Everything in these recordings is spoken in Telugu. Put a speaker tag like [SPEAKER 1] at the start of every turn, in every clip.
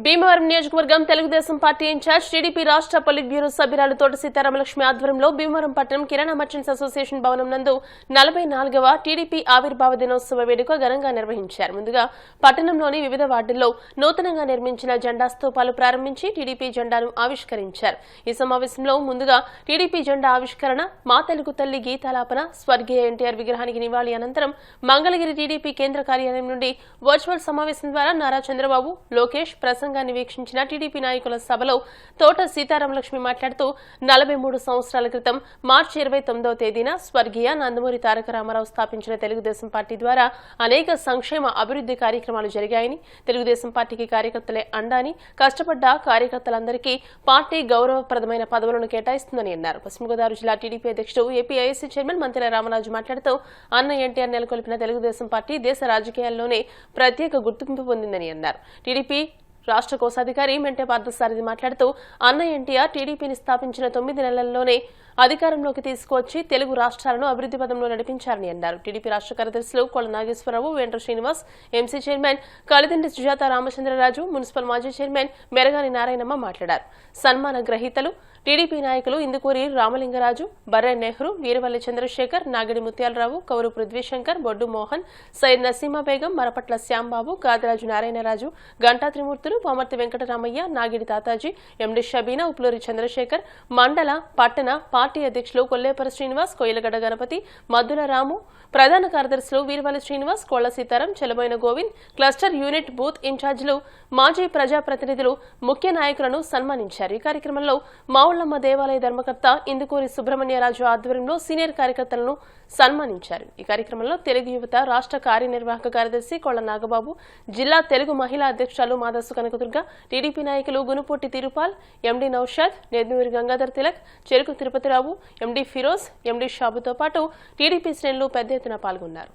[SPEAKER 1] భీమవరం నియోజకవర్గం తెలుగుదేశం పార్టీ ఇన్ఛార్జ్ టీడీపీ రాష్ట్ర పొలిట్ బ్యూరో సభ్యురాలు తోట సీతారామలక్ష్మి ఆధ్వర్యంలో భీమవరం పట్టణం కిరాణా మర్చెంట్స్ అసోసియేషన్ భవనం నందు 44వ టీడీపీ ఆవిర్భావ దినోత్సవ వేడుక ఘనంగా నిర్వహించారు. ముందుగా పట్టణంలోని వివిధ వార్డుల్లో నూతనంగా నిర్మించిన జెండా స్తూపాలు ప్రారంభించి టీడీపీ జెండాను ఆవిష్కరించారు. ఈ సమావేశంలో ముందుగా టీడీపీ జెండా ఆవిష్కరణ, మా తెలుగు తల్లి గీతాలాపన, స్వర్గీయ ఎన్టీఆర్ విగ్రహానికి నివాళి అనంతరం మంగళగిరి టీడీపీ కేంద్ర కార్యాలయం నుండి వర్చువల్ సమావేశం ద్వారా నారా చంద్రబాబు, లోకేష్ ప్రసంగాన్ని వీక్షించిన టీడీపీ నాయకుల సభలో తోట సీతారామలక్ష్మి మాట్లాడుతూ 43 సంవత్సరాల క్రితం మార్చి 29వ తేదీన స్వర్గీయ నందమూరి తారక రామారావు స్థాపించిన తెలుగుదేశం పార్టీ ద్వారా అనేక సంక్షేమ అభివృద్ధి కార్యక్రమాలు జరిగాయని, తెలుగుదేశం పార్టీకి కార్యకర్తలే అండాని, కష్టపడ్డ కార్యకర్తలందరికీ పార్టీ గౌరవప్రదమైన పదవులను కేటాయిస్తుందని అన్నారు. పశ్చిమ గోదావరి జిల్లా టీడీపీ అధ్యక్షుడు, ఏపీఐసీ చైర్మన్ మంత్రి రామరాజు మాట్లాడుతూ అన్న ఎన్టీఆర్ నెలకొల్పిన తెలుగుదేశం పార్టీ దేశ రాజకీయాల్లోనే ప్రత్యేక గుర్తింపు పొందిందని అన్నారు. టీడీపీ రాష్ట్ర కోశాధికారి మెంటే పార్థసారథి మాట్లాడుతూ అన్న ఎన్టీఆర్ టీడీపీని స్థాపించిన 9 నెలల్లోనే అధికారంలోకి తీసుకువచ్చి తెలుగు రాష్ట్రాలను అభివృద్ధి పదంలో నడిపించారని అన్నారు. టీడీపీ రాష్ట్ర కార్యదర్శులు Kolla Nageswara Rao, Ventra Srinivas, MC chairman Kalidindi Sujatha Ramachandraraju, municipal మాజీ చైర్మన్ మెరగాని నారాయణమ్మ మాట్లాడారు. సన్మాన గ్రహీతలు టీడీపీ నాయకులు ఇందుకూరి రామలింగరాజు, బర్రె నెహ్రూ, వీరవల్లి చంద్రశేఖర్, నాగిడి ముత్యాలరావు, కౌరు పృథ్వీశంకర్, బొడ్డు మోహన్, సయ్యద్ నసీమా బేగం, మరపట్ల శ్యాంబాబు, గాదరాజు నారాయణరాజు, గంటా త్రిమూర్తులు, పామర్తి వెంకటరామయ్య, నాగిడి తాతాజీ, ఎండి షబీనా, ఉప్లూరి చంద్రశేఖర్, మండల పట్టణ పార్టీ అధ్యక్షులు కొల్లేపర శ్రీనివాస్, కోయిలగడ్డ గణపతి, మద్దుల రాము, ప్రధాన కార్యదర్శులు Veeravalli Srinivas, Kolla Sitaram, Chelaboina Govind, cluster unit booth ఇన్ఛార్జీలు, మాజీ ప్రజాప్రతినిధులు, ముఖ్య నాయకులను సన్మానించారు. ఈ కార్యక్రమంలో మావుళ్లమ్మ దేవాలయ ధర్మకర్త ఇందుకూరి సుబ్రహ్మణ్యరాజు ఆధ్వర్యంలో సీనియర్ కార్యకర్తలను సన్మానించారు. ఈ కార్యక్రమంలో తెలుగు యువత రాష్ట్ర కార్యనిర్వాహక కార్యదర్శి కొళ్ల నాగబాబు, జిల్లా తెలుగు మహిళా అధ్యక్షురాలు మాదస్సు కనకదుర్గ, టీడీపీ నాయకులు గునుపొట్టి తిరుపాల్, ఎండీ నౌషాద్, నెద్నూరి గంగాధర్ తిలక్, చెరుకు తిరుపతిరావు, ఎండీ ఫిరోజ్, ఎండీ షాబుతో పాటు టీడీపీ శ్రేణులు పెద్ద ఎత్తున పాల్గొన్నారు.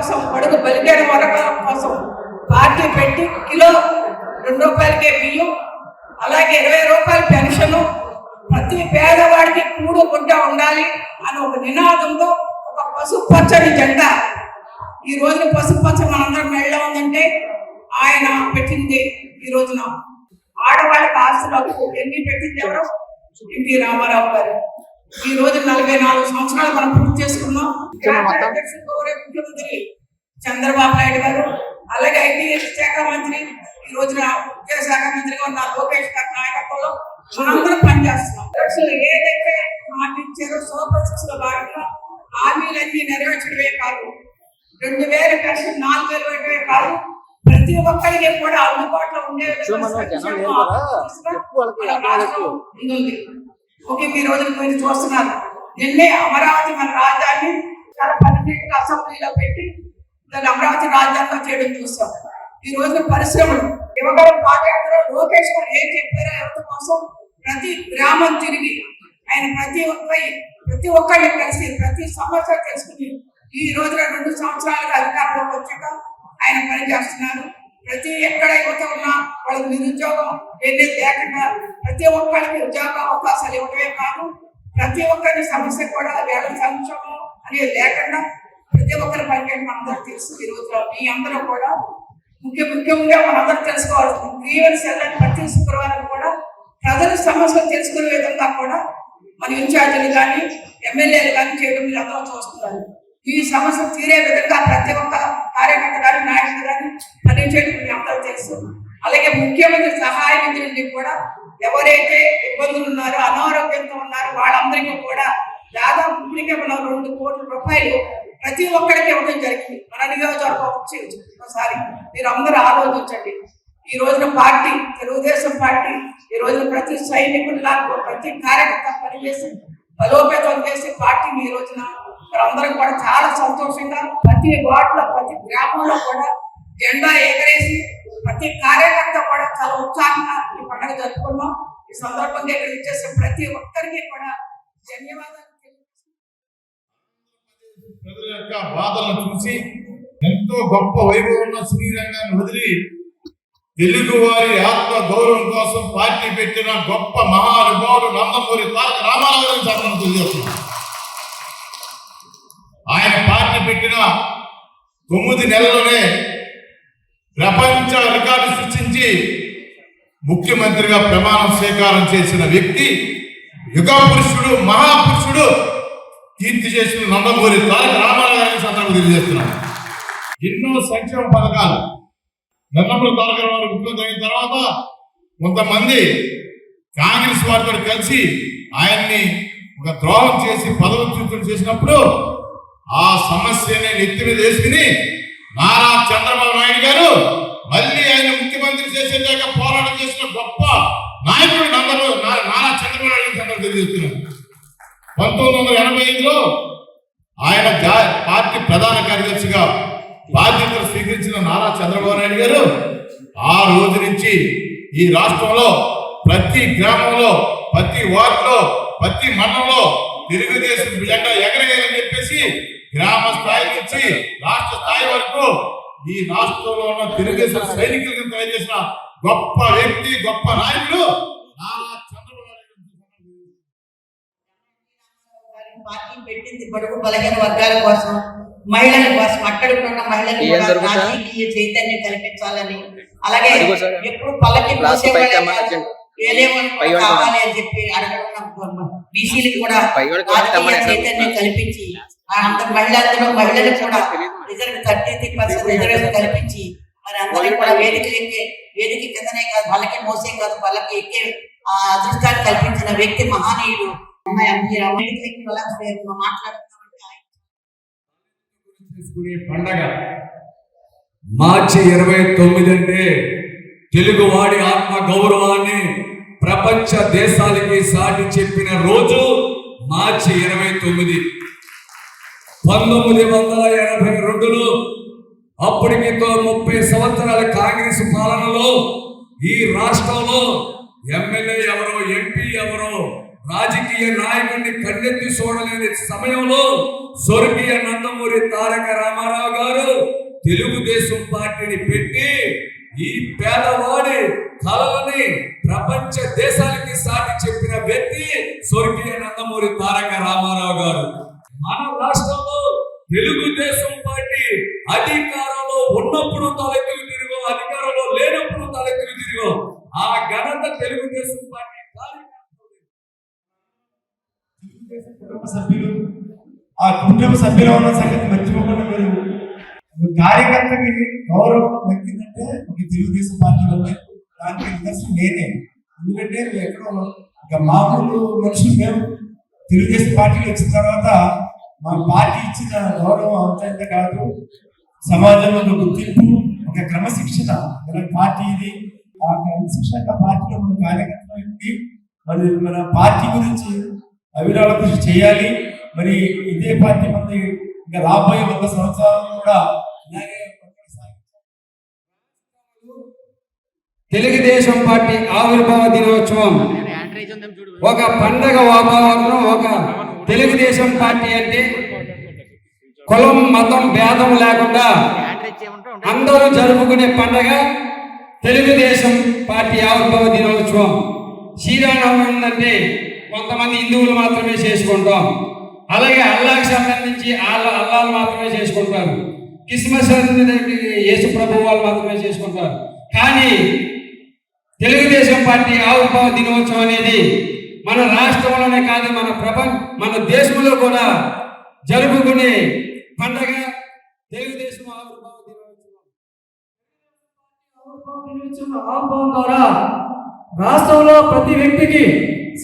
[SPEAKER 2] కోసం, బడుగు బలిగిన వర్గాల కోసం పార్టీ పెట్టి కిలో 2 రూపాయలకే బియ్యం, అలాగే 20 రూపాయల పెన్షన్, ప్రతి పేదవాడికి కూడు గుడ్డ ఉండాలి అని ఒక నినాదంతో ఒక పసుపు పచ్చని జెండా ఈ రోజున పసుపు పచ్చ మనందరం మెళ్ళ ఉందంటే ఆయన పెట్టింది. ఈ రోజున ఆడవాళ్ళకి ఆస్తులకు ఎన్ని పెట్టింది ఎవరు? ఎన్టీ రామారావు గారు. ఈ రోజు 44 సంవత్సరాలు మనం పూర్తి చేసుకున్నాం. ముఖ్యమంత్రి చంద్రబాబు నాయుడు గారు, అలాగే ఐటీ శాఖ మంత్రి, ఈ రోజున విద్యాశాఖ మంత్రిగా ఉన్న లోకేష్ గారి నాయకత్వంలో మనందరం పనిచేస్తున్నాం. ఏదైతే హామీ ఇచ్చారో సూపర్ 6 లో భాగంగా హామీలన్నీ నెరవేర్చడమే కాదు, 2000 పెన్షన్ 4000 పెట్టడమే కాదు, ప్రతి ఒక్కరికి కూడా అందుబాటులో ఉండే ఓకే. ఈ రోజు మీరు చూస్తున్నారు, నిన్నే అమరావతి మన రాజధాని చాలా పర్మనెంట్గా అసెంబ్లీలో పెట్టి దాన్ని అమరావతి రాజధానిగా చేయడం చూస్తాం. ఈ రోజున పరిశ్రమలు యువగల పాదయాత్ర లోకేష్ గారు ఏం చెప్పారో యువత కోసం ప్రతి గ్రామం తిరిగి ఆయన ప్రతి ఒక్కరిని కలిసి ప్రతి సమస్య తెలుసుకుని ఈ రోజున 2 సంవత్సరాలుగా అధికారంలోకి వచ్చాక ఆయన పనిచేస్తున్నారు. ప్రతి ఎక్కడ యువత ఉన్నా వాళ్ళకి నిరుద్యోగం ఏది లేకుండా ప్రతి ఒక్కరికి ఉద్యోగ అవకాశాలు ఇవ్వడమే కాదు, ప్రతి ఒక్కరి సమస్య కూడా వేళ సంక్షోభం అనేది లేకుండా ప్రతి ఒక్కరి పనిచేయడం మనందరూ తెలుసు. ఈ రోజు మీ అందరూ కూడా ముఖ్యంగా మనందరూ తెలుసుకోవాల్సింది గ్రీవెన్స్ వెళ్ళని ప్రతి శుక్రవారం కూడా ప్రజల సమస్యలు తెలుసుకునే విధంగా కూడా మన ఇన్ఛార్జీలు కానీ ఎమ్మెల్యేలు కానీ చేయడం మీరు అందరూ చూస్తున్నారు. ఈ సమస్య తీరే విధంగా ప్రతి ఒక్క కార్యకర్త కానీ నాయకులు కానీ పనిచేయడం మీ అందరూ తెలుసు. అలాగే ముఖ్యమంత్రి సహాయ నిధి నుండి కూడా ఎవరైతే ఇబ్బందులు ఉన్నారో అనారోగ్యంతో ఉన్నారో వాళ్ళందరికీ కూడా దాదాపు ఇప్పటికే మనం 2 కోట్ల రూపాయలు ప్రతి ఒక్కరికి ఇవ్వడం జరిగింది. మన నియోజకవర్గం ఒకసారి మీరు అందరూ ఆలోచించండి. ఈ రోజున పార్టీ తెలుగుదేశం పార్టీ ఈ రోజున ప్రతి సైనికుల్లా ప్రతి కార్యకర్త పనిచేసి బలోపేతం చేసే పార్టీని ఈ రోజున అందరం కూడా చాలా సంతోషంగా ప్రతి వార్డులో ప్రతి గ్రామంలో కూడా జెండా ఎగరేసి ప్రతి కార్యకర్త కూడా చాలా ఉత్సాహంగా ఈ పండుగ జరుపుకున్నాం. ఈ సందర్భంగా ఇక్కడ ఇచ్చేసే ప్రతి ఒక్కరికి కూడా ధన్యవాదాలు.
[SPEAKER 3] ప్రజల యొక్క బాధలను చూసి ఎంతో గొప్ప వైభవం ఉన్న శ్రీరంగాన్ని వదిలి తెలుగు వారి ఆత్మ గౌరవం కోసం పార్టీ పెట్టిన గొప్ప మహానుభావుడు నందమూరి తారక రామారావు గారిని చెప్పడం తెలియజేస్తున్నాం. ఆయన పార్టీ పెట్టిన 9 నెలల్లోనే ప్రపంచ రికార్డు సృష్టించి ముఖ్యమంత్రిగా ప్రమాణ స్వీకారం చేసిన వ్యక్తి, యుగ పురుషుడు, మహాపురుషుడు, కీర్తి చేసిన నందమూరి తారక రామారావు గారిని సందర్భంగా తెలియజేస్తున్నాం. ఎన్నో సంక్షేమ పథకాలు నందమూరి తారక రామారావు ముఖ్యమంత్రి అయిన తర్వాత కొంతమంది కాంగ్రెస్ వారితో కలిసి ఆయన్ని ఒక ద్రోహం చేసి పదవిచ్యుతులు చేసినప్పుడు ఆ సమస్యని నెత్తి మీద వేసుకుని నారా చంద్రబాబు నాయుడు గారు మళ్ళీ ఆయన ముఖ్యమంత్రి చేసేదాకా పోరాటం చేసిన గొప్ప నాయకుడు నారా చంద్రబాబు నాయుడు సందర్భంగా తెలియజేస్తున్నారు. 1985లో ఆయన పార్టీ ప్రధాన కార్యదర్శిగా బాధ్యతలు స్వీకరించిన నారా చంద్రబాబు నాయుడు గారు ఆ రోజు నుంచి ఈ రాష్ట్రంలో ప్రతి గ్రామంలో, ప్రతి వార్డులో, ప్రతి మండలంలో తెలుగుదేశం జెండా ఎగరగలని చెప్పేసి గ్రామ స్థాయి నుంచి రాష్ట్ర స్థాయి వరకు ఈ రాష్ట్రంలో ఉన్న తెలుగుదేశం సైనికులకు తయారు చేసిన గొప్ప వ్యక్తి, గొప్ప నాయకుడు నారా చంద్రబాబు నాయుడు.
[SPEAKER 2] పార్టీ పెట్టింది బడుగు బలహీన వర్గాల కోసం, మహిళల కోసం, అట్టడుగున ఉన్న మహిళలకు కూడా రాజకీయ చైతన్యం కల్పించాలని, అలాగే ఎప్పుడు పల్లకి కావాలి అని చెప్పి అడగడం బీసీలకు కూడా రాజకీయ చైతన్యం కల్పించి అందరు మహిళలకు కూడా రిజర్వ్ 33% రిజర్వేషన్ కల్పించి మరి అందరికి కూడా వేదిక కిందనే కాదు వాళ్ళకి మోసే కాదు వాళ్ళకి ఎక్కే అదృష్టాన్ని కల్పించిన వ్యక్తి మహానీయుడు.
[SPEAKER 4] పండగ మార్చి 29 అంటే తెలుగువాడి ఆత్మ గౌరవాన్ని ప్రపంచ దేశాలకి సాటి చెప్పిన రోజు మార్చి 29. 1982లో అప్పటికి 30 సంవత్సరాల కాంగ్రెస్ పాలనలో ఈ రాష్ట్రంలో ఎమ్మెల్యే ఎవరో, ఎంపీ ఎవరో, రాజకీయ నాయకుడిని కన్నెత్తి చూడలేని సమయంలో స్వర్గీయ నందమూరి తారక రామారావు గారు తెలుగుదేశం పార్టీని పెట్టి ఈ పేదవాడి కళలని ప్రపంచ దేశాలకి సాటి చెప్పిన వ్యక్తి స్వర్గీయ నందమూరి తారక రామారావు గారు. మన రాష్ట్రంలో తెలుగుదేశం పార్టీ అధికారంలో ఉన్నప్పుడు తలెత్తుకు తిరిగో, అధికారంలో లేనప్పుడు తలెత్తుకు తిరిగో. ఆ ఘనత తెలుగుదేశం పార్టీ
[SPEAKER 5] కుటుంబ సభ్యులు, ఆ కుటుంబ సభ్యులు ఉన్న సంగతి మర్చిపోకుండా మీరు కార్యకర్తకి గౌరవం దక్కిందంటే ఒక తెలుగుదేశం పార్టీ వల్ల. దానికి నిదర్శనం నేనే. ఎందుకంటే మేము ఎక్కడో ఒక మామూలు మనుషులు. మేము తెలుగుదేశం పార్టీకి వచ్చిన తర్వాత మా పార్టీ ఇచ్చిన గౌరవం అంత కాదు, సమాజంలో ఒక గుర్తింపు, ఒక క్రమశిక్షణ. పార్టీ ఇది ఆ క్రమశిక్షణ పార్టీలో మన కార్యకర్తలకి మరి మన పార్టీ గురించి అవిరాళ కృషి చేయాలి. మరి ఇదే పార్టీ మంది ఇంకా రాబోయే 100 సంవత్సరాలు కూడా ఇలాగే
[SPEAKER 6] తెలుగుదేశం పార్టీ ఆవిర్భావ దినోత్సవం ఒక పండగ వాతావరణం. ఒక తెలుగుదేశం పార్టీ అంటే కులం మతం భేదం లేకుండా అందరూ జరుపుకునే పండగ తెలుగుదేశం పార్టీ ఆవిర్భావ దినోత్సవం. శ్రీరామనవమి ఉందంటే కొంతమంది హిందువులు మాత్రమే చేసుకుంటాం. అలాగే అల్లాకి సంబంధించి అల్లాలు మాత్రమే చేసుకుంటారు. క్రిస్మస్ యేసు ప్రభు వాళ్ళు మాత్రమే చేసుకుంటారు. కానీ తెలుగుదేశం పార్టీ ఆవిర్భావ దినోత్సవం అనేది మన రాష్ట్రంలోనే కాదు, మన దేశంలో కూడా జరుపుకునే పండగ తెలుగుదేశం ఆవిర్భావ దినోత్సవం.
[SPEAKER 7] ఆవిర్భావం ద్వారా రాష్ట్రంలో ప్రతి వ్యక్తికి,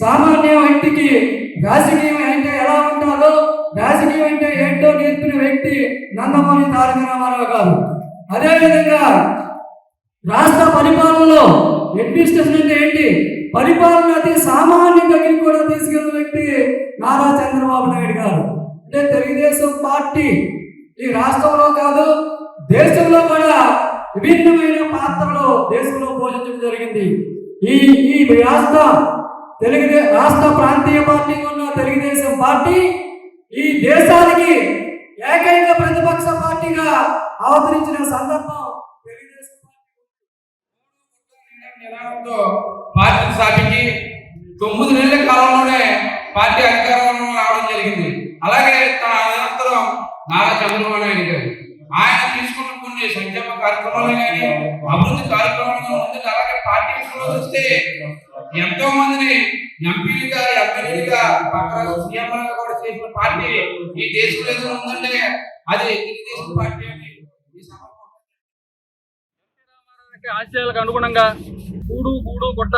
[SPEAKER 7] సామాన్య వ్యక్తికి రాజకీయం అంటే ఎలా ఉంటారో, రాజకీయం అంటే ఏంటో నేర్పిన వ్యక్తి నందమూరి తారక రామారావు గారు. అదేవిధంగా రాష్ట్ర పరిపాలనలో అడ్మినిస్ట్రేషన్ అంటే ఏంటి, పరిపాలన అతి సామాన్య దగ్గరికి కూడా తీసుకెళ్లిన వ్యక్తి నారా చంద్రబాబు నాయుడు గారు. అంటే తెలుగుదేశం పార్టీ ఈ రాష్ట్రంలో కాదు, దేశంలో కూడా విభిన్నమైన పాత్రలు దేశంలో పోషించడం జరిగింది. ఈ రాష్ట్ర ప్రాంతీయ పార్టీగా ఉన్న తెలుగుదేశం పార్టీ ఈ దేశానికి ఏకైక ప్రతిపక్ష పార్టీగా అవతరించిన సందర్భం తెలుగుదేశం
[SPEAKER 6] పార్టీ స్థాపించి 9 నెలల కాలంలోనే పార్టీ అధికారంలో రావడం జరిగింది. అలాగే తన అనంతరం నారా చంద్రబాబు నాయుడు గారు ఆయన తీసుకున్న కొన్ని సంక్షేమ కార్యక్రమాలు కానీ అభివృద్ధి కార్యక్రమాలు ఉంది. అలాగే పార్టీ విషయంలో చూస్తే ఎంతో మందిని ఎంపీలుగా, ఎమ్మెల్యేలుగా, సీఎంలుగా కూడా చేసిన పార్టీ ఈ దేశంలో ఏదైనా ఉందంటే అది తెలుగుదేశం పార్టీ అని
[SPEAKER 8] ఆశయాలకు అనుగుణంగా గూడు గూడు గుడ్డ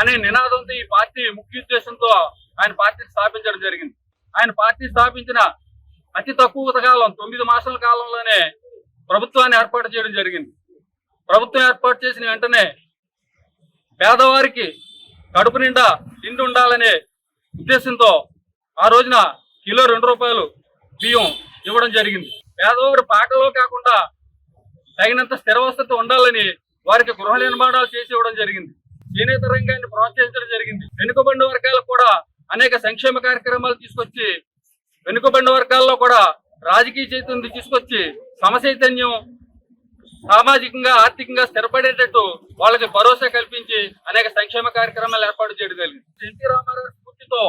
[SPEAKER 8] అనే నినాదంతో ఈ పార్టీ ముఖ్య ఉద్దేశంతో ఆయన పార్టీ స్థాపించడం జరిగింది. ఆయన పార్టీ స్థాపించిన అతి తక్కువ కాలం 9 మాసాల కాలంలోనే ప్రభుత్వాన్ని ఏర్పాటు చేయడం జరిగింది. ప్రభుత్వం ఏర్పాటు చేసిన వెంటనే పేదవారికి కడుపు నిండా తిండి ఉండాలనే ఉద్దేశంతో ఆ రోజున కిలో 2 రూపాయలు బియ్యం ఇవ్వడం జరిగింది. పేదవారు పాకలో కాకుండా తగినంత స్థిర వసతి ఉండాలని వారికి గృహ నిర్మాణాలు చేసి ఇవ్వడం జరిగింది. చేనేత రంగాన్ని ప్రోత్సహించడం జరిగింది. వెనుకబడిన వర్గాలకు కూడా అనేక సంక్షేమ కార్యక్రమాలు తీసుకొచ్చి వెనుకబడిన వర్గాల్లో కూడా రాజకీయ చైతన్యం తీసుకొచ్చి సమచైతన్యం సామాజికంగా ఆర్థికంగా స్థిరపడేటట్టు వాళ్ళకి భరోసా కల్పించి అనేక సంక్షేమ కార్యక్రమాలు ఏర్పాటు చేయడం జరిగింది. ఎన్టీ రామారావు స్ఫూర్తితో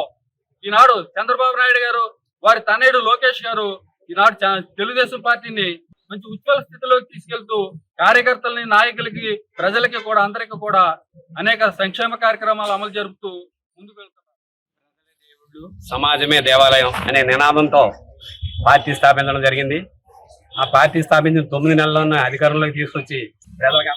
[SPEAKER 8] ఈనాడు చంద్రబాబు నాయుడు గారు, వారి తనయుడు లోకేష్ గారు ఈనాడు తెలుగుదేశం పార్టీని మంచి ఉజ్వల స్థితిలోకి తీసుకెళ్తూ కార్యకర్తలని, నాయకులకి, ప్రజలకి కూడా అందరికీ కూడా అనేక సంక్షేమ కార్యక్రమాలు అమలు జరుపుతూ ముందుకు వెళ్తున్నారు.
[SPEAKER 9] సమాజమే దేవాలయం అనే నినాదంతో పార్టీ స్థాపించడం జరిగింది. ఆ పార్టీ స్థాపించిన 9 నెలల్లోనే అధికారంలోకి తీసుకొచ్చి ప్రజలకు